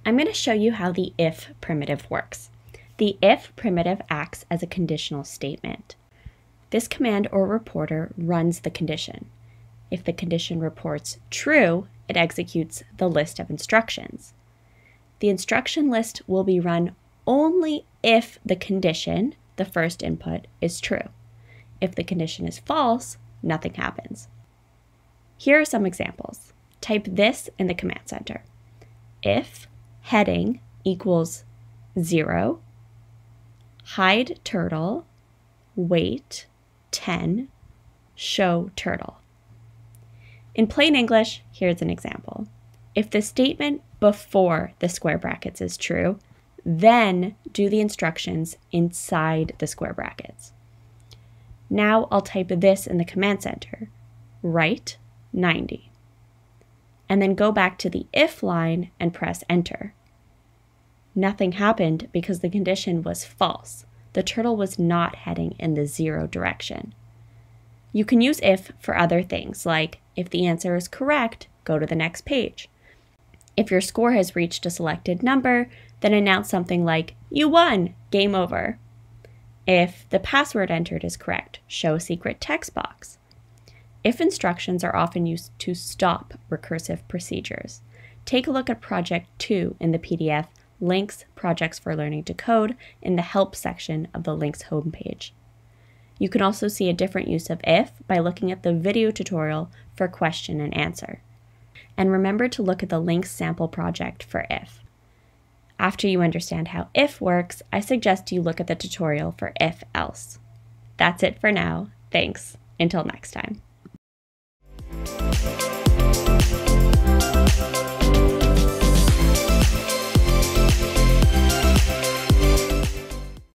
I'm going to show you how the if primitive works. The if primitive acts as a conditional statement. This command or reporter runs the condition. If the condition reports true, it executes the list of instructions. The instruction list will be run only if the condition, the first input, is true. If the condition is false, nothing happens. Here are some examples. Type this in the command center. If heading equals 0, hide turtle, wait 10, show turtle. In plain English, here's an example. If the statement before the square brackets is true, then do the instructions inside the square brackets. Now I'll type this in the command center, write 90. And then go back to the if line and press enter. Nothing happened because the condition was false. The turtle was not heading in the 0 direction. You can use if for other things, like if the answer is correct, go to the next page. If your score has reached a selected number, then announce something like, you won, game over. If the password entered is correct, show a secret text box. If instructions are often used to stop recursive procedures. Take a look at Project 2 in the PDF, LYNX Projects for Learning to Code, in the Help section of the LYNX homepage. You can also see a different use of if by looking at the video tutorial for question and answer. And remember to look at the LYNX sample project for if. After you understand how if works, I suggest you look at the tutorial for if else. That's it for now. Thanks. Until next time.